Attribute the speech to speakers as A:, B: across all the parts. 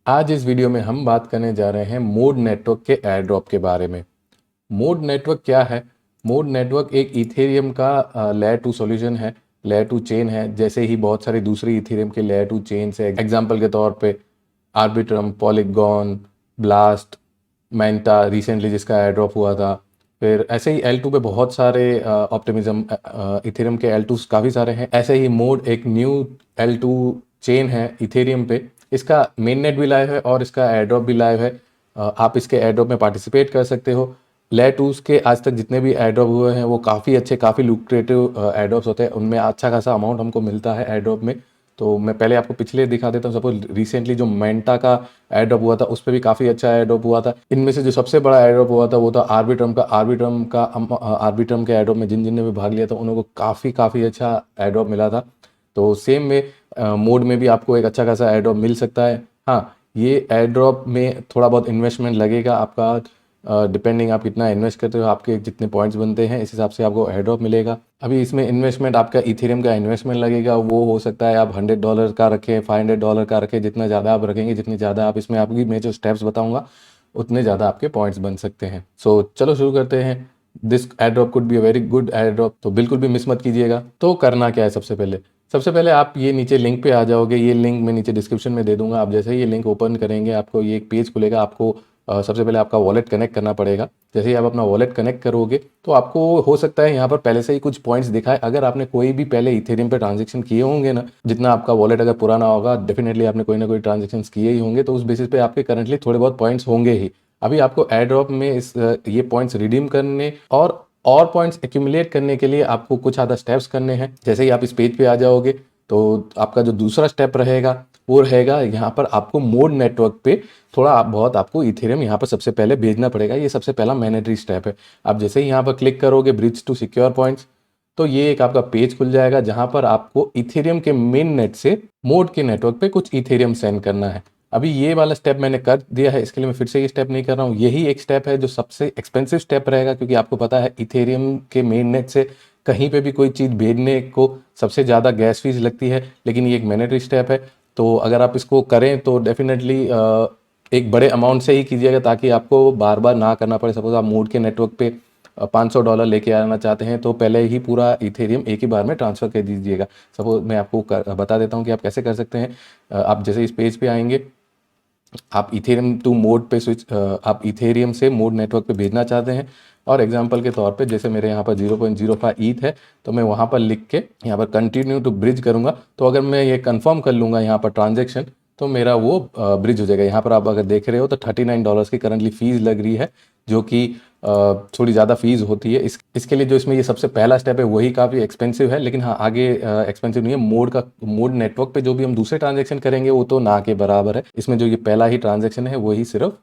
A: आज इस वीडियो में हम बात करने जा रहे हैं मोड नेटवर्क के एयर ड्रॉप के बारे में। मोड नेटवर्क क्या है? मोड नेटवर्क एक इथेरियम का लेयर टू सॉल्यूशन है, लेयर टू चेन है। जैसे ही बहुत सारी दूसरी इथेरियम के लेयर टू चेन है, एग्जाम्पल के तौर पे आर्बिट्रम, पॉलीगॉन, ब्लास्ट, मैंटा रिसेंटली जिसका एयर ड्रॉप हुआ था। फिर ऐसे ही L2 पे बहुत सारे ऑप्टिमिज्म इथेरियम के L2s काफ़ी सारे हैं। ऐसे ही मोड एक न्यू L2 चेन है इथेरियम पे। इसका मेन नेट भी लाइव है और इसका एयर ड्रॉप भी लाइव है। आप इसके एयर ड्रॉप में पार्टिसिपेट कर सकते हो। लेयर टूस के आज तक जितने भी एयर ड्रॉप हुए हैं वो काफ़ी अच्छे, काफ़ी लुक्रेटिव एयर ड्रॉप्स होते हैं। उनमें अच्छा खासा अमाउंट हमको मिलता है एयर ड्रॉप में। तो मैं पहले आपको पिछले दिखा देता हूँ। सपोज रिसेंटली जो मेंटा का एयर ड्रॉप हुआ था उस पर भी काफ़ी अच्छा एयर ड्रॉप हुआ था। इनमें से जो सबसे बड़ा एयर ड्रॉप हुआ था वो था आर्बिट्रम के एयर ड्रॉप में जिन ने भी भाग लिया था उनको काफ़ी काफ़ी अच्छा एयर ड्रॉप मिला था। तो सेम में मोड में भी आपको एक अच्छा खासा एयर ड्रॉप मिल सकता है। हाँ, ये एयर ड्रॉप में थोड़ा बहुत इन्वेस्टमेंट लगेगा आपका। डिपेंडिंग आप कितना इन्वेस्ट करते हो, आपके जितने पॉइंट्स बनते हैं इस हिसाब से आपको एयर ड्रॉप मिलेगा। अभी इसमें इन्वेस्टमेंट आपका इथेरियम का इन्वेस्टमेंट लगेगा, वो हो सकता है आप $100 का रखें, $500 का रखें। जितना ज़्यादा आप रखेंगे, जितनी ज़्यादा आप इसमें, आपकी मैं जो स्टेप्स बताऊंगा उतने ज़्यादा आपके पॉइंट्स बन सकते हैं। सो चलो शुरू करते हैं। This air drop could be a very good air drop, तो बिल्कुल भी मिस मत कीजिएगा। तो करना क्या है? सबसे पहले आप ये नीचे लिंक पे आ जाओगे। ये लिंक मैं नीचे डिस्क्रिप्शन में दे दूंगा। आप जैसे ही ये लिंक ओपन करेंगे आपको ये एक पेज खुलेगा। आपको सबसे पहले आपका वॉलेट कनेक्ट करना पड़ेगा। जैसे ही आप अपना वॉलेट कनेक्ट करोगे तो आपको हो सकता है यहाँ पर पहले से ही कुछ पॉइंट्स दिखाए। अगर आपने कोई भी पहले इथेरियम पे ट्रांजेक्शन किए होंगे ना, जितना आपका वॉलेट अगर पुराना होगा, डेफिनेटली आपने कोई ना कोई ट्रांजेक्शन किए ही होंगे, तो उस बेसिस पे आपके करंटली थोड़े बहुत पॉइंट्स होंगे ही। अभी आपको एयर ड्रॉप में ये पॉइंट्स रिडीम करने और पॉइंट्स एक्यूमुलेट करने के लिए आपको कुछ आधा स्टेप्स करने हैं। जैसे ही आप इस पेज पे आ जाओगे तो आपका जो दूसरा स्टेप रहेगा वो रहेगा यहाँ पर आपको मोड नेटवर्क पे थोड़ा बहुत आपको इथेरियम यहाँ पर सबसे पहले भेजना पड़ेगा। ये सबसे पहला मैंडेटरी स्टेप है। आप जैसे ही यहाँ पर क्लिक करोगे ब्रिज टू सिक्योर पॉइंट्स, तो ये एक आपका पेज खुल जाएगा जहाँ पर आपको इथेरियम के मेन नेट से मोड के नेटवर्क पे कुछ इथेरियम सेंड करना है। अभी ये वाला स्टेप मैंने कर दिया है, इसके लिए मैं फिर से ये स्टेप नहीं कर रहा हूँ। यही एक स्टेप है जो सबसे एक्सपेंसिव स्टेप रहेगा, क्योंकि आपको पता है इथेरियम के मेन नेट से कहीं पे भी कोई चीज़ भेजने को सबसे ज़्यादा गैस फीस लगती है। लेकिन ये एक मैंडेटरी स्टेप है, तो अगर आप इसको करें तो डेफिनेटली एक बड़े अमाउंट से ही कीजिएगा ताकि आपको बार बार ना करना पड़े। सपोज आप मोड के नेटवर्क पे $500 लेके आना चाहते हैं तो पहले ही पूरा इथेरियम एक ही बार में ट्रांसफ़र कर दीजिएगा। सपोज मैं आपको बता देता हूँ कि आप कैसे कर सकते हैं। आप जैसे इस पेज पे आएंगे, आप इथेरियम टू मोड पे आप इथेरियम से मोड नेटवर्क पे भेजना चाहते हैं। और एग्जांपल के तौर पे जैसे मेरे यहाँ पर 0.05 ईथ है, तो मैं वहाँ पर लिख के यहाँ पर कंटिन्यू टू ब्रिज करूँगा। तो अगर मैं ये कंफर्म कर लूँगा यहाँ पर ट्रांजेक्शन, तो मेरा वो ब्रिज हो जाएगा। यहाँ पर आप अगर देख रहे हो तो $39 की करंटली फ़ीस लग रही है, जो कि थोड़ी ज़्यादा फीस होती है। इसके लिए जो इसमें ये सबसे पहला स्टेप है वही काफ़ी एक्सपेंसिव है। लेकिन हाँ, आगे एक्सपेंसिव नहीं है। मोड नेटवर्क पे जो भी हम दूसरे ट्रांजेक्शन करेंगे वो तो ना के बराबर है। इसमें जो ये पहला ही ट्रांजेक्शन है वही सिर्फ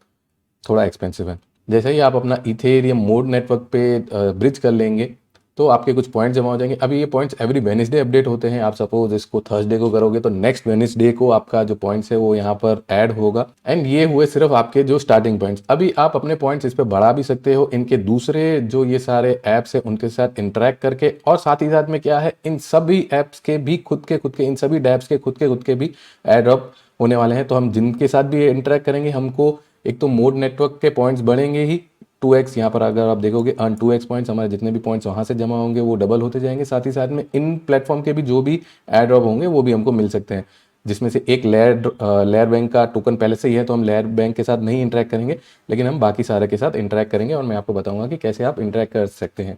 A: थोड़ा एक्सपेंसिव है। जैसे ही आप अपना इथेरियम मोड नेटवर्क पे ब्रिज कर लेंगे तो आपके कुछ पॉइंट्स जमा हो जाएंगे। अभी ये पॉइंट्स एवरी वेडनेसडे अपडेट होते हैं। आप सपोज इसको थर्सडे को करोगे तो नेक्स्ट वेडनेसडे को आपका जो पॉइंट्स है वो यहाँ पर ऐड होगा। एंड ये हुए सिर्फ आपके जो स्टार्टिंग पॉइंट्स। अभी आप अपने पॉइंट्स इस पर बढ़ा भी सकते हो इनके दूसरे जो ये सारे ऐप्स है उनके साथ इंटरेक्ट करके। और साथ ही साथ में क्या है, इन सभी ऐप्स के भी खुद के इन सभी डैप्स के खुद के भी एड अप होने वाले हैं। तो हम जिनके साथ भी इंटरेक्ट करेंगे हमको एक तो मोड नेटवर्क के पॉइंट्स बढ़ेंगे ही 2x। यहाँ पर अगर आप देखोगे अर्न 2x पॉइंट्स, हमारे जितने भी पॉइंट्स वहाँ से जमा होंगे वो डबल होते जाएंगे। साथ ही साथ में इन प्लेटफॉर्म के भी जो भी एड ड्रॉप होंगे वो भी हमको मिल सकते हैं, जिसमें से एक लेयर बैंक का टोकन पहले से ही है, तो हम लेयर बैंक के साथ नहीं इंटरेक्ट करेंगे, लेकिन हम बाकी सारे के साथ इंटरेक्ट करेंगे। और मैं आपको बताऊंगा कि कैसे आप इंटरेक्ट कर सकते हैं।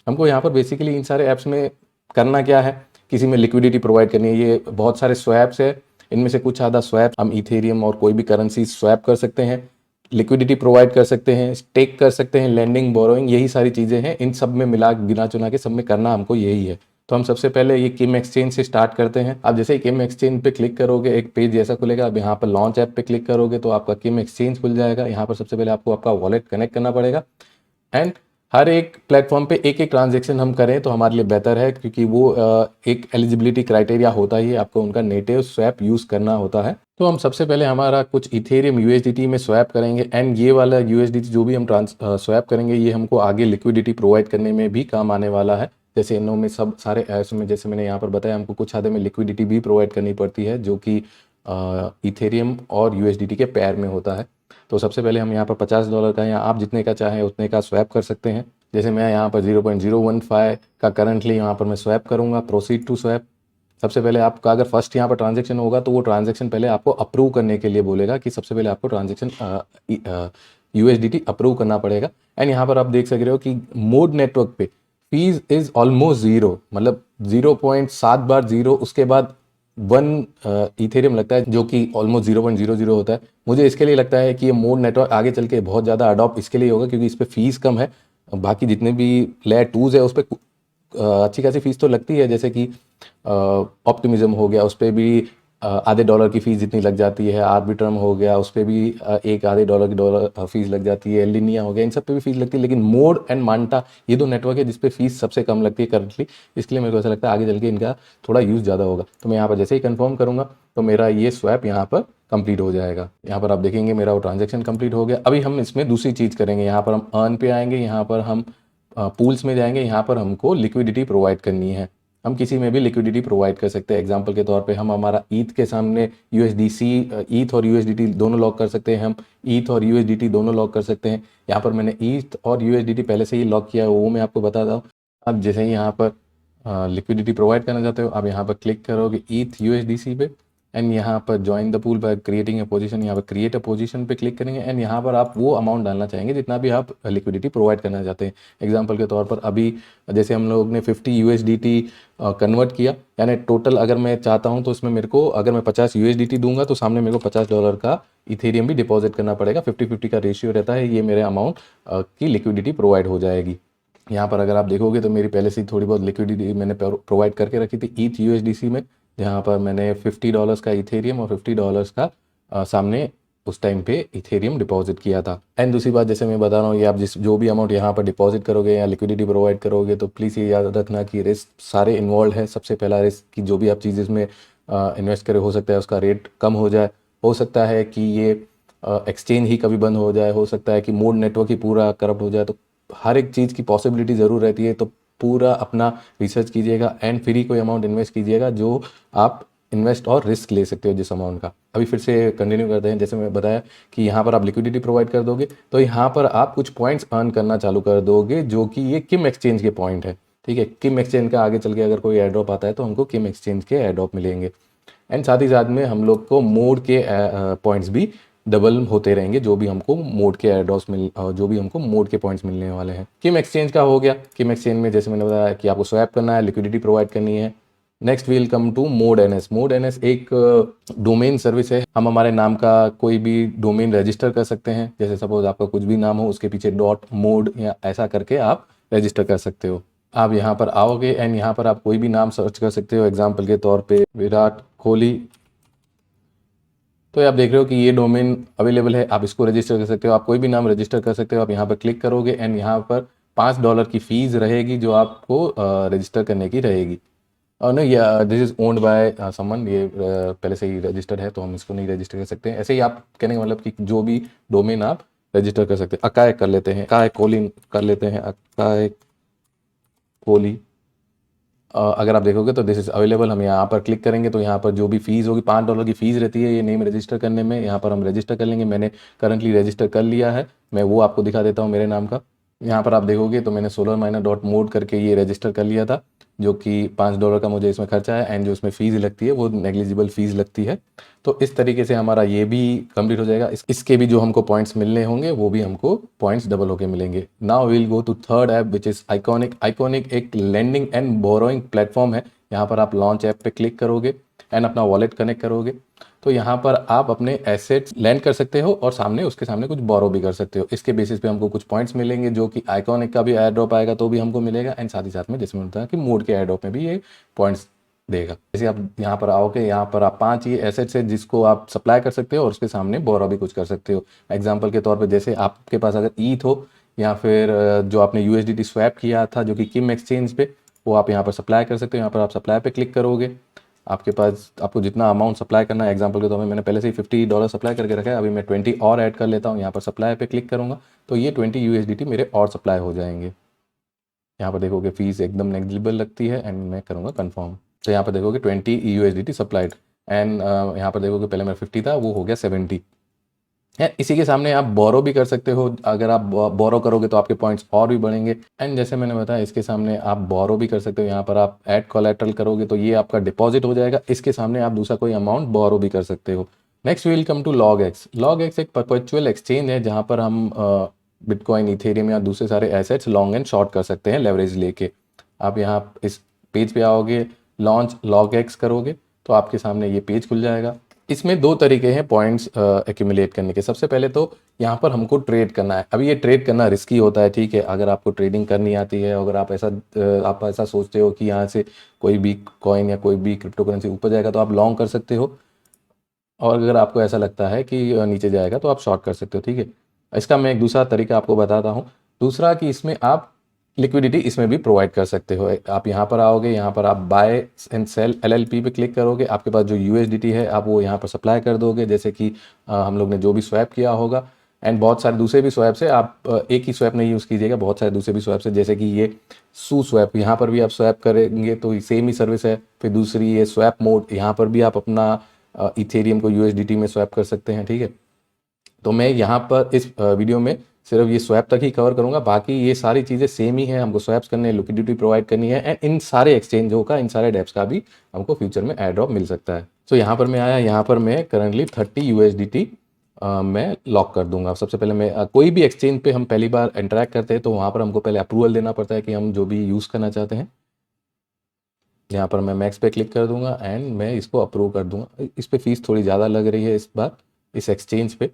A: हमको यहाँ पर बेसिकली इन सारे ऐप्स में करना क्या है, किसी में लिक्विडिटी प्रोवाइड करनी है। ये बहुत सारे स्वैप्स है, इनमें से कुछ आधा स्वैप हम इथेरियम और कोई भी करेंसी स्वैप कर सकते हैं, लिक्विडिटी प्रोवाइड कर सकते हैं, स्टेक कर सकते हैं, लैंडिंग, बोरोइंग, यही सारी चीज़ें हैं। इन सब में मिला गिना चुना के सब में करना हमको यही है। तो हम सबसे पहले ये किम एक्सचेंज से स्टार्ट करते हैं। आप जैसे ही किम एक्सचेंज पे क्लिक करोगे एक पेज जैसा खुलेगा। अब यहाँ पर लॉन्च ऐप पे क्लिक करोगे तो आपका किम एक्सचेंज खुल जाएगा। यहाँ पर सबसे पहले आपको आपका वॉलेट कनेक्ट करना पड़ेगा। एंड हर एक प्लेटफॉर्म पे एक एक ट्रांजेक्शन हम करें तो हमारे लिए बेहतर है, क्योंकि वो एक एलिजिबिलिटी क्राइटेरिया होता ही है, आपको उनका नेटिव स्वैप यूज़ करना होता है। तो हम सबसे पहले हमारा कुछ इथेरियम यूएसडीटी में स्वैप करेंगे। एंड ये वाला यूएसडीटी जो भी हम स्वैप करेंगे ये हमको आगे लिक्विडिटी प्रोवाइड करने में भी काम आने वाला है। जैसे इनों में सब सारे ऐप्स में जैसे मैंने यहाँ पर बताया हमको कुछ आधे में लिक्विडिटी भी प्रोवाइड करनी पड़ती है, जो कि इथेरियम और यूएसडीटी के पेयर में होता है। तो सबसे पहले हम यहाँ पर $50 का या आप जितने का चाहें उतने का स्वैप कर सकते हैं। जैसे मैं यहाँ पर 0.015 का करंटली यहाँ पर मैं स्वैप करूँगा, प्रोसीड टू स्वैप। सबसे पहले आपका अगर फर्स्ट यहाँ पर ट्रांजैक्शन होगा तो वो ट्रांजैक्शन पहले आपको अप्रूव करने के लिए बोलेगा कि सबसे पहले आपको ट्रांजैक्शन यूएसडीटी अप्रूव करना पड़ेगा। एंड यहाँ पर आप देख सक रहे हो कि मोड नेटवर्क पे फीस इज ऑलमोस्ट ज़ीरो, मतलब 0.7 बार ज़ीरो, उसके बाद 1 इथेरियम लगता है जो कि ऑलमोस्ट 0.00 होता है। मुझे इसके लिए लगता है कि ये मोड नेटवर्क आगे चल के बहुत ज़्यादा अडॉप्ट इसके लिए होगा क्योंकि इस पर फीस कम है। बाकी जितने भी लेयर टूज है उस पर अच्छी खासी फीस तो लगती है, जैसे कि ऑप्टिमिज्म हो गया उस पर भी आधे डॉलर की फ़ीस जितनी लग जाती है। आर्बिट्रम हो गया उस पर भी एक आधे डॉलर की फीस लग जाती है। लिनिया हो गया, इन सब पे भी फीस लगती है। लेकिन मोड एंड मांटा ये दो नेटवर्क है जिस पे फीस सबसे कम लगती है करंटली, इसलिए मेरे को ऐसा लगता है आगे चल के इनका थोड़ा यूज़ ज़्यादा होगा। तो मैं यहाँ पर जैसे ही कंफर्म करूँगा तो मेरा ये स्वैप यहाँ पर कंप्लीट हो जाएगा। यहाँ पर आप देखेंगे मेरा वो ट्रांजेक्शन कंप्लीट हो गया। अभी हम इसमें दूसरी चीज़ करेंगे, यहाँ पर हम अर्न पे आएंगे, यहाँ पर हम पूल्स में जाएंगे, यहाँ पर हमको लिक्विडिटी प्रोवाइड करनी है। हम किसी में भी लिक्विडिटी प्रोवाइड कर सकते हैं। एग्जांपल के तौर पे हम हमारा ईथ के सामने यूएसडीसी, ईथ और यूएसडीटी दोनों लॉक कर सकते हैं। हम ईथ और यूएसडीटी दोनों लॉक कर सकते हैं। यहाँ पर मैंने ईथ और यूएसडीटी पहले से ही लॉक किया है, वो मैं आपको बताता हूँ। अब जैसे ही यहाँ पर लिक्विडिटी प्रोवाइड करना चाहते हो आप यहाँ पर क्लिक करोगे ईथ यूएसडीसी पे एंड यहाँ पर join the pool by creating a position, यहाँ पर क्रिएट अ पोजीशन पे क्लिक करेंगे एंड यहाँ पर आप वो अमाउंट डालना चाहेंगे जितना भी आप लिक्विडिटी प्रोवाइड करना चाहते हैं। एग्जांपल के तौर पर अभी जैसे हम लोग ने 50 यूएसडीटी कन्वर्ट किया, यानी टोटल अगर मैं चाहता हूँ तो इसमें मेरे को अगर मैं 50 यूएसडीटी दूंगा तो सामने मेरे को $50 का इथेरियम भी डिपॉजिट करना पड़ेगा। 50-50 का रेशियो रहता है, ये मेरे अमाउंट की लिक्विडिटी प्रोवाइड हो जाएगी। यहाँ पर अगर आप देखोगे तो मेरी पहले से ही थोड़ी बहुत लिक्विडिटी मैंने प्रोवाइड करके रखी थी ईथ यूएसडीसी में, जहाँ पर मैंने $50 का इथेरियम और $50 का सामने उस टाइम पे इथेरियम डिपॉजिट किया था। एंड दूसरी बात जैसे मैं बता रहा हूँ, ये आप जो भी अमाउंट यहाँ पर डिपॉजिट करोगे या लिक्विडिटी प्रोवाइड करोगे तो प्लीज़ ये याद रखना कि रिस्क सारे इन्वॉल्व है। सबसे पहला रिस्क कि जो भी आप चीज़ इसमें इन्वेस्ट करें हो सकता है उसका रेट कम हो जाए, हो सकता है कि ये एक्सचेंज ही कभी बंद हो जाए, हो सकता है कि मोड नेटवर्क ही पूरा करप्ट हो जाए। तो हर एक चीज़ की पॉसिबिलिटी ज़रूर रहती है। तो पूरा अपना रिसर्च कीजिएगा एंड फ्री कोई अमाउंट इन्वेस्ट कीजिएगा जो आप इन्वेस्ट और रिस्क ले सकते हो जिस अमाउंट का। अभी फिर से कंटिन्यू करते हैं। जैसे मैं बताया कि यहाँ पर आप लिक्विडिटी प्रोवाइड कर दोगे तो यहाँ पर आप कुछ पॉइंट्स अर्न करना चालू कर दोगे जो कि ये किम एक्सचेंज के पॉइंट है। ठीक है, किम एक्सचेंज का आगे चल के अगर कोई एयर ड्रॉप आता है तो हमको किम एक्सचेंज के एयर ड्रॉप मिलेंगे एंड साथ ही साथ में हम लोग को मोड के पॉइंट्स भी डबल होते रहेंगे जो भी हमको मोड के एयरड्रॉप्स जो भी हमको मोड के पॉइंट्स मिलने वाले हैं। किम एक्सचेंज का हो गया। किम एक्सचेंज में जैसे मैंने बताया कि आपको स्वैप करना है, लिक्विडिटी प्रोवाइड करनी है। Next we'll come to Mode NS. Mode NS एक डोमेन सर्विस है। हम हमारे नाम का कोई भी डोमेन रजिस्टर कर सकते हैं। जैसे सपोज आपका कुछ भी नाम हो उसके पीछे डॉट मोड या ऐसा करके आप रजिस्टर कर सकते हो। आप यहाँ पर आओगे एंड यहाँ पर आप कोई भी नाम सर्च कर सकते हो। एग्जाम्पल के तौर पे विराट कोहली। तो आप देख रहे हो कि ये डोमेन अवेलेबल है, आप इसको रजिस्टर कर सकते हो। आप कोई भी नाम रजिस्टर कर सकते हो। आप यहाँ पर क्लिक करोगे एंड यहाँ पर $5 की फीस रहेगी जो आपको रजिस्टर करने की रहेगी। और नहीं, ये this is owned by someone, ये पहले से ही रजिस्टर्ड है तो हम इसको नहीं रजिस्टर कर सकते हैं। ऐसे ही आप कहने का मतलब कि जो भी डोमेन आप रजिस्टर कर सकते हैं। अकाय कर लेते हैं, अकाय कोहली कर लेते हैं, अकाय कोहली। अगर आप देखोगे तो दिस इज़ अवेलेबल। हम यहाँ पर क्लिक करेंगे तो यहाँ पर जो भी फीस होगी $5 की फ़ीस रहती है ये नेम रजिस्टर करने में। यहाँ पर हम रजिस्टर कर लेंगे। मैंने करंटली रजिस्टर कर लिया है, मैं वो आपको दिखा देता हूँ मेरे नाम का। यहाँ पर आप देखोगे तो मैंने solarminer.mode करके ये रजिस्टर कर लिया था जो कि $5 का मुझे इसमें खर्चा है एंड जो इसमें फ़ीस लगती है वो नेग्लिजिबल फ़ीस लगती है। तो इस तरीके से हमारा ये भी कंप्लीट हो जाएगा। इसके भी जो हमको पॉइंट्स मिलने होंगे वो भी हमको पॉइंट्स डबल होके मिलेंगे। Now we'll go to third app which is iconic. Iconic एक लेंडिंग एंड बोरोइंग प्लेटफॉर्म है। यहाँ पर आप लॉन्च ऐप पे क्लिक करोगे एंड अपना वॉलेट कनेक्ट करोगे तो यहाँ पर आप अपने एसेट्स लैंड कर सकते हो और सामने उसके सामने कुछ बोरो भी कर सकते हो। इसके बेसिस पे हमको कुछ पॉइंट्स मिलेंगे जो कि आइकॉनिक का भी एयर ड्रॉप आएगा तो भी हमको मिलेगा एंड साथ ही साथ में जिसमें होता है कि मोड के एयर ड्रॉप में भी ये पॉइंट्स देगा। जैसे आप यहाँ पर आओगे, यहाँ पर आप 5 ये एसेट्स है जिसको आप सप्लाई कर सकते हो और उसके सामने बोरो भी कुछ कर सकते हो। एग्जाम्पल के तौर पर जैसे आपके पास अगर ईथ हो या फिर जो आपने यूएसडीटी स्वैप किया था जो कि किम एक्सचेंज पे, वो आप यहाँ पर सप्लाई कर सकते हो। यहाँ पर आप सप्लाई पे क्लिक करोगे, आपके पास आपको जितना अमाउंट सप्लाई करना है। एग्जांपल के तौर पे मैंने पहले से ही $50 सप्लाई करके रखा है, अभी मैं 20 और ऐड कर लेता हूँ। यहाँ पर सप्लाई पे क्लिक करूँगा तो ये 20 यूएसडीटी मेरे और सप्लाई हो जाएंगे। यहाँ पर देखोगे फीस एकदम नेग्लिजिबल लगती है एंड मैं करूँगा कंफर्म। तो यहाँ पर देखोगे 20 यूएसडीटी सप्लाइड। एंड यहाँ पर देखोगे पहले मेरा 50 था, वो हो गया 70 है। इसी के सामने आप बोरो भी कर सकते हो, अगर आप बोरो करोगे तो आपके पॉइंट्स और भी बढ़ेंगे। एंड जैसे मैंने बताया इसके सामने आप बोरो भी कर सकते हो, यहाँ पर आप ऐड कोलेटरल करोगे तो ये आपका डिपॉजिट हो जाएगा, इसके सामने आप दूसरा कोई अमाउंट बोरो भी कर सकते हो। Next we will come to LogX. LogX एक परपेचुअल एक्सचेंज है जहाँ पर हम बिटकॉइन, इथेरियम या दूसरे सारे एसेट्स लॉन्ग एंड शॉर्ट कर सकते हैं लेवरेज लेके। आप यहाँ इस पेज पे आओगे, लॉन्च लॉग एक्स करोगे तो आपके सामने ये पेज खुल जाएगा। इसमें दो तरीके हैं पॉइंट्स एक्यूमुलेट करने के। सबसे पहले तो यहाँ पर हमको ट्रेड करना है। अभी ये ट्रेड करना रिस्की होता है, ठीक है, अगर आपको ट्रेडिंग करनी आती है, अगर आप ऐसा सोचते हो कि यहाँ से कोई भी कॉइन या कोई भी क्रिप्टो करेंसी ऊपर जाएगा तो आप लॉन्ग कर सकते हो, और अगर आपको ऐसा लगता है कि नीचे जाएगा तो आप शॉर्ट कर सकते हो, ठीक है। इसका मैं एक दूसरा तरीका आपको बताता हूँ। दूसरा कि इसमें आप लिक्विडिटी इसमें भी प्रोवाइड कर सकते हो। आप यहाँ पर आओगे, यहाँ पर आप बाय एंड सेल एलएलपी पे क्लिक करोगे, आपके पास जो यूएसडीटी है आप वो यहाँ पर सप्लाई कर दोगे, जैसे कि हम लोग ने जो भी स्वैप किया होगा। एंड बहुत सारे दूसरे भी स्वैप से आप एक ही स्वैप नहीं यूज़ कीजिएगा, बहुत सारे दूसरे भी स्वैप से, जैसे कि ये सू स्वैप, यहाँ पर भी आप स्वैप करेंगे तो सेम ही सर्विस है। फिर दूसरी ये स्वैप मोड, यहाँ पर भी आप अपना इथेरियम को यूएसडीटी में स्वैप कर सकते हैं, ठीक है। तो मैं यहाँ पर इस वीडियो में सिर्फ ये स्वैप तक ही कवर करूंगा, बाकी ये सारी चीज़ें सेम ही हैं, हमको स्वैप्स करने हैं, लिक्विडिटी प्रोवाइड करनी है, एंड इन सारे एक्सचेंजों का, इन सारे डेप्स का भी हमको फ्यूचर में एयर ड्रॉप मिल सकता है। तो यहाँ पर मैं आया, यहाँ पर मैं करंटली 30 यूएसडीटी मैं लॉक कर दूंगा। सबसे पहले मैं कोई भी एक्सचेंज पे हम पहली बार इंटरेक्ट करते हैं तो वहाँ पर हमको पहले अप्रूवल देना पड़ता है कि हम जो भी यूज़ करना चाहते हैं। यहाँ पर मैं मैक्स पे क्लिक कर दूंगा एंड मैं इसको अप्रूव कर दूंगा। इस पर फीस थोड़ी ज़्यादा लग रही है इस बार इस एक्सचेंज पे।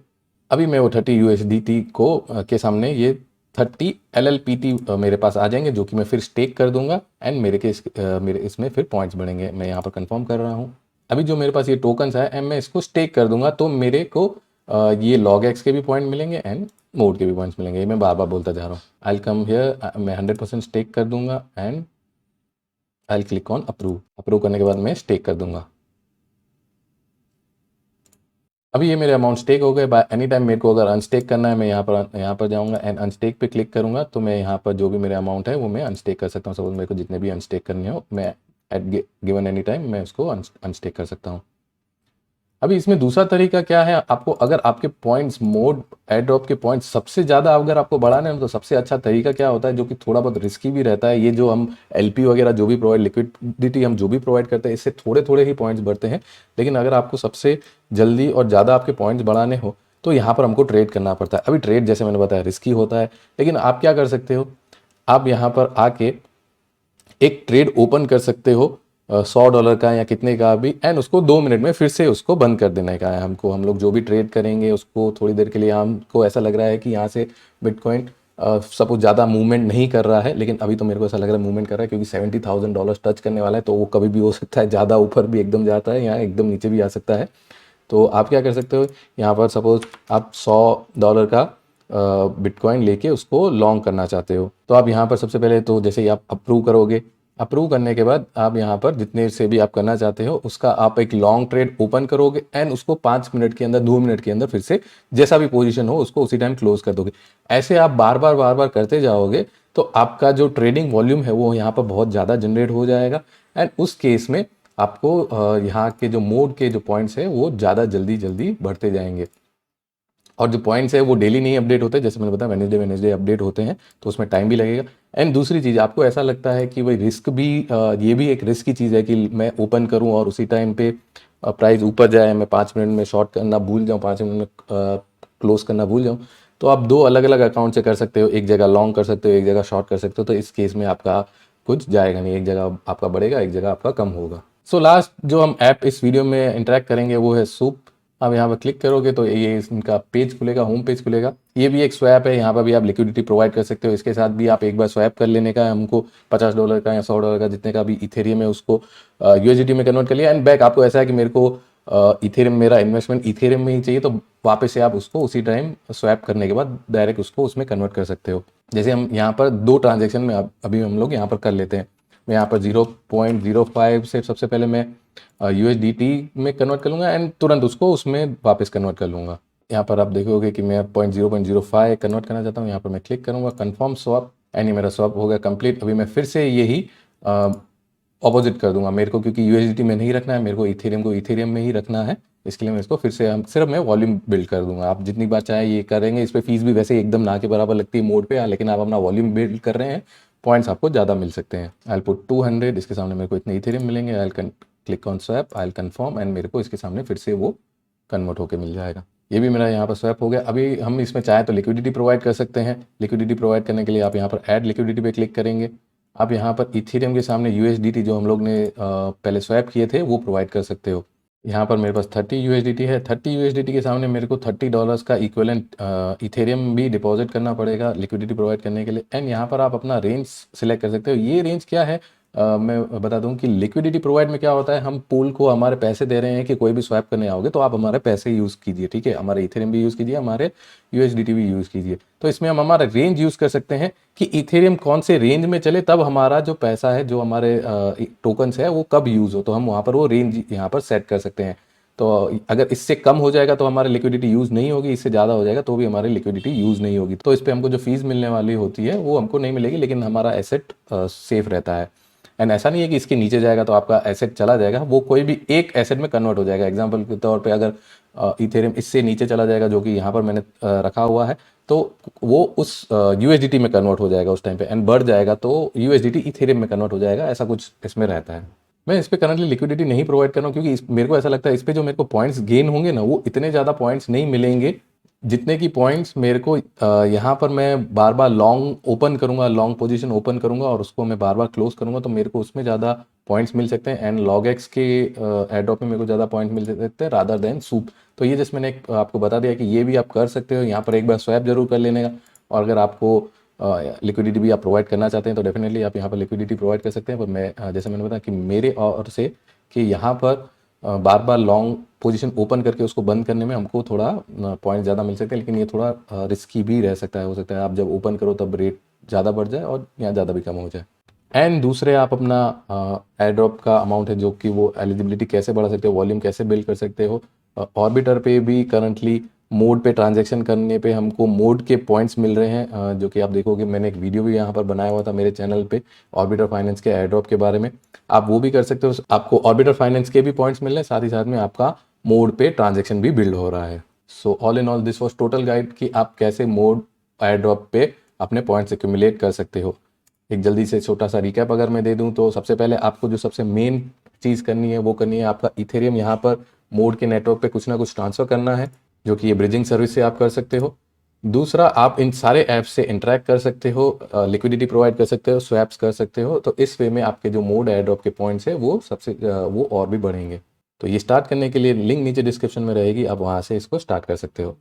A: अभी मैं वो 30 यूएसडीटी को के सामने ये 30 एलएलपीटी मेरे पास आ जाएंगे, जो कि मैं फिर स्टेक कर दूंगा एंड मेरे इसमें फिर पॉइंट्स बढ़ेंगे। मैं यहाँ पर कंफर्म कर रहा हूँ। अभी जो मेरे पास ये टोकन्स है एंड मैं इसको स्टेक कर दूंगा तो मेरे को ये लॉग एक्स के भी पॉइंट मिलेंगे एंड मोड के भी पॉइंट्स मिलेंगे। ये मैं बार बार बोलता जा रहा हूँ। आई कम हियर, मैं 100% स्टेक कर दूंगा and I click on approve. Approve करने के बाद मैं स्टेक कर दूंगा। अभी ये मेरे अमाउंट स्टेक हो गए। बाय एनी टाइम मेरे को अगर अनस्टेक करना है, मैं यहाँ पर जाऊँगा एंड अनस्टेक पे क्लिक करूँगा तो मैं यहाँ पर जो भी मेरे अमाउंट है वो मैं अनस्टेक कर सकता हूँ। सपोज मेरे को जितने भी अनस्टेक करने हो, मैं एट गिवन एनी टाइम मैं उसको अनस्टेक कर सकता हूँ। अभी इसमें दूसरा तरीका क्या है, आपको अगर आपके पॉइंट्स मोड एयर ड्रॉप के पॉइंट्स सबसे ज़्यादा अगर आपको बढ़ाना है तो सबसे अच्छा तरीका क्या होता है, जो कि थोड़ा बहुत रिस्की भी रहता है, ये जो हम एलपी वगैरह जो भी प्रोवाइड, लिक्विडिटी हम जो भी प्रोवाइड करते हैं, इससे थोड़े थोड़े ही पॉइंट्स बढ़ते हैं। लेकिन अगर आपको सबसे जल्दी और ज़्यादा आपके पॉइंट्स बढ़ाने हो तो यहाँ पर हमको ट्रेड करना पड़ता है। अभी ट्रेड जैसे मैंने बताया रिस्की होता है, लेकिन आप क्या कर सकते हो, आप यहाँ पर आके एक ट्रेड ओपन कर सकते हो $100 का या कितने का भी, एंड उसको 2 मिनट में फिर से उसको बंद कर देने का है हमको। हम लोग जो भी ट्रेड करेंगे उसको थोड़ी देर के लिए, हमको ऐसा लग रहा है कि यहाँ से बिटकॉइन सपोज ज़्यादा मूवमेंट नहीं कर रहा है, लेकिन अभी तो मेरे को ऐसा लग रहा है मूवमेंट कर रहा है, क्योंकि $70,000 टच करने वाला है, तो वो कभी भी हो सकता है ज़्यादा ऊपर भी एकदम जाता है या एकदम नीचे भी आ सकता है। तो आप क्या कर सकते हो, यहाँ पर सपोज आप $100 का बिटकॉइन लेके उसको लॉन्ग करना चाहते हो, तो आप यहाँ पर सबसे पहले तो जैसे ही आप अप्रूव करोगे, अप्रूव करने के बाद आप यहाँ पर जितने से भी आप करना चाहते हो उसका आप एक लॉन्ग ट्रेड ओपन करोगे एंड उसको 5 मिनट के अंदर, 2 मिनट के अंदर फिर से जैसा भी पोजीशन हो उसको उसी टाइम क्लोज कर दोगे। ऐसे आप बार बार करते जाओगे तो आपका जो ट्रेडिंग वॉल्यूम है वो यहाँ पर बहुत ज़्यादा जनरेट हो जाएगा एंड उस केस में आपको यहाँ के जो मोड के जो पॉइंट्स है वो ज़्यादा जल्दी बढ़ते जाएंगे। और जो पॉइंट्स है वो डेली नहीं अपडेट होते, जैसे मैंने बताया वेनेसडे अपडेट होते हैं, तो उसमें टाइम भी लगेगा। एंड दूसरी चीज़, आपको ऐसा लगता है कि भाई रिस्क भी, ये भी एक रिस्क की चीज़ है कि मैं ओपन करूं और उसी टाइम पे प्राइस ऊपर जाए, मैं 5 मिनट में शॉर्ट करना भूल जाऊं, 5 मिनट में क्लोज करना भूल जाऊं, तो आप दो अलग अलग अकाउंट से कर सकते हो, एक जगह लॉन्ग कर सकते हो, एक जगह शॉर्ट कर सकते हो। तो इस केस में आपका कुछ जाएगा नहीं, एक जगह आपका बढ़ेगा, एक जगह आपका कम होगा। सो लास्ट जो हम ऐप इस वीडियो में इंटरेक्ट करेंगे वो है सूप। आप यहाँ पर क्लिक करोगे तो ये इनका पेज खुलेगा, होम पेज खुलेगा। ये भी एक स्वैप है, यहाँ पर भी आप लिक्विडिटी प्रोवाइड कर सकते हो। इसके साथ भी आप एक बार स्वैप कर लेने का है हमको, $50 का या $100 का, जितने का भी इथेरियम है उसको यूएसडीटी में कन्वर्ट कर लिया एंड बैक। आपको ऐसा है कि मेरे को इथेरियम, मेरा इन्वेस्टमेंट इथेरियम में ही चाहिए, तो वापस से आप उसको उसी टाइम स्वैप करने के बाद डायरेक्ट उसको उसमें कन्वर्ट कर सकते हो। जैसे हम यहाँ पर 2 ट्रांजेक्शन में अभी हम लोग यहाँ पर कर लेते हैं। मैं यहाँ पर 0.05 से सबसे पहले मैं यूएसडीटी में कन्वर्ट कर लूँगा एंड तुरंत उसको उसमें वापस कन्वर्ट कर लूँगा। यहाँ पर आप देखोगे कि मैं 0.05 कन्वर्ट करना चाहता हूँ। यहाँ पर मैं क्लिक करूँगा कन्फर्म स्वैप एंड ये मेरा स्वैप हो गया कंप्लीट। अभी मैं फिर से यही ऑपोजिट कर दूंगा मेरे को, क्योंकि यूएसडीटी में नहीं रखना है मेरे को, इथेरियम को इथेरियम में ही रखना है। इसके लिए मैं इसको फिर से हम सिर्फ मैं वॉल्यूम बिल्ड कर दूंगा। आप जितनी बार चाहे ये करेंगे। इस पर फीस भी वैसे एकदम ना के बराबर लगती है मोड पे, लेकिन आप अपना वॉल्यूम बिल्ड कर रहे हैं, पॉइंट्स आपको ज़्यादा मिल सकते हैं। आई पुट 200, इसके सामने मेरे को इतने इथेरियम मिलेंगे। I click on swap, I confirm, and मेरे को इसके सामने फिर से वो कन्वर्ट होकर मिल जाएगा। ये भी मेरा यहाँ पर स्वैप हो गया। अभी हम इसमें चाहे तो लिक्विडिटी प्रोवाइड कर सकते हैं। लिक्विडिटी प्रोवाइड करने के लिए आप यहाँ पर ऐड लिक्विडिटी पे क्लिक करेंगे। आप यहाँ पर इथेरियम के सामने यूएसडीटी जो हम लोग ने पहले स्वैप किए थे वो प्रोवाइड कर सकते हो। यहाँ पर मेरे पास 30 यूएसडीटी है। 30 यूएसडीटी के सामने मेरे को $30 का इक्विवेलेंट इथेरियम भी डिपॉजिट करना पड़ेगा लिक्विडिटी प्रोवाइड करने के लिए। एंड यहाँ पर आप अपना रेंज सिलेक्ट कर सकते हो। ये रेंज क्या है, मैं बता दूं कि लिक्विडिटी प्रोवाइड में क्या होता है, हम पूल को हमारे पैसे दे रहे हैं कि कोई भी स्वैप करने आओगे तो आप हमारे पैसे यूज़ कीजिए, ठीक है, हमारे इथेरियम भी यूज़ कीजिए, हमारे यूएसडीटी भी यूज़ कीजिए। तो इसमें हम हमारा रेंज यूज़ कर सकते हैं कि इथेरियम कौन से रेंज में चले, तब हमारा जो पैसा है, जो हमारे टोकन्स है, वो कब यूज़ हो, तो हम वहाँ पर वो रेंज यहाँ पर सेट कर सकते हैं। तो अगर इससे कम हो जाएगा तो हमारी लिक्विडिटी यूज़ नहीं होगी, इससे ज़्यादा हो जाएगा तो भी हमारी लिक्विडिटी यूज़ नहीं होगी। तो इस पर हमको जो फीस मिलने वाली होती है वो हमको नहीं मिलेगी, लेकिन हमारा एसेट सेफ रहता है। एंड ऐसा नहीं है कि इसके नीचे जाएगा तो आपका एसेट चला जाएगा, वो कोई भी एक एसेट में कन्वर्ट हो जाएगा। एग्जांपल के तौर पे अगर इथेरियम इससे नीचे चला जाएगा, जो कि यहाँ पर मैंने रखा हुआ है, तो वो उस यूएसडीटी में कन्वर्ट हो जाएगा उस टाइम पे, एंड बढ़ जाएगा तो यूएसडीटी इथेरियम में कन्वर्ट हो जाएगा। ऐसा कुछ इसमें रहता है। मैं इस पे करंटली लिक्विडिटी नहीं प्रोवाइड कर रहा हूँ, क्योंकि मेरे को ऐसा लगता है इस पे जो मेरे को पॉइंट्स गेन होंगे ना, वो इतने ज़्यादा पॉइंट्स नहीं मिलेंगे जितने की पॉइंट्स मेरे को यहाँ पर मैं बार बार लॉन्ग ओपन करूँगा, लॉन्ग पोजीशन ओपन करूँगा और उसको मैं बार बार क्लोज करूँगा, तो मेरे को उसमें ज़्यादा पॉइंट्स मिल सकते हैं। एंड लॉग एक्स के एड्रॉप में मेरे को ज़्यादा पॉइंट मिल सकते हैं रादर देन सूप। तो ये जस्ट मैंने आपको बता दिया कि ये भी आप कर सकते हो। यहाँ पर एक बार स्वैप जरूर कर लेने का, और अगर आपको लिक्विडिटी भी आप प्रोवाइड करना चाहते हैं तो डेफिनेटली आप यहाँ पर लिक्विडिटी प्रोवाइड कर सकते हैं। पर मैं जैसे मैंने बताया कि मेरे और से कि यहाँ पर बार बार लॉन्ग पोजीशन ओपन करके उसको बंद करने में हमको थोड़ा पॉइंट ज़्यादा मिल सकते हैं, लेकिन ये थोड़ा रिस्की भी रह सकता है। हो सकता है आप जब ओपन करो तब रेट ज़्यादा बढ़ जाए और यहाँ ज़्यादा भी कम हो जाए। एंड दूसरे आप अपना एयर ड्रॉप का अमाउंट है जो कि वो एलिजिबिलिटी कैसे बढ़ा सकते हो, वॉल्यूम कैसे बिल्ड कर सकते हो। ऑर्बिटर पे भी करंटली मोड पे ट्रांजैक्शन करने पे हमको मोड के पॉइंट्स मिल रहे हैं, जो कि आप देखोगे मैंने एक वीडियो भी यहाँ पर बनाया हुआ था मेरे चैनल पे ऑर्बिटर फाइनेंस के एयर ड्रॉप के बारे में। आप वो भी कर सकते हो। आपको ऑर्बिटर फाइनेंस के भी पॉइंट्स मिल रहे हैं, साथ ही साथ में आपका मोड पे ट्रांजेक्शन भी बिल्ड हो रहा है। So all in all this was total guide कि आप कैसे मोड एयर ड्रॉप पे अपने पॉइंट्स एक्यूमुलेट कर सकते हो। एक जल्दी से छोटा सा रिकैप अगर मैं दे दूं तो सबसे पहले आपको जो सबसे मेन चीज़ करनी है वो करनी है आपका इथेरियम यहाँ पर मोड के नेटवर्क पे कुछ ना कुछ ट्रांसफ़र करना है, जो कि ये ब्रिजिंग सर्विस से आप कर सकते हो। दूसरा, आप इन सारे ऐप्स से इंटरेक्ट कर सकते हो, लिक्विडिटी प्रोवाइड कर सकते हो, स्वैप्स कर सकते हो। तो इस वे में आपके जो मोड एयर ड्रॉप के पॉइंट्स है वो वो और भी बढ़ेंगे। तो ये स्टार्ट करने के लिए लिंक नीचे डिस्क्रिप्शन में रहेगी, आप वहाँ से इसको स्टार्ट कर सकते हो।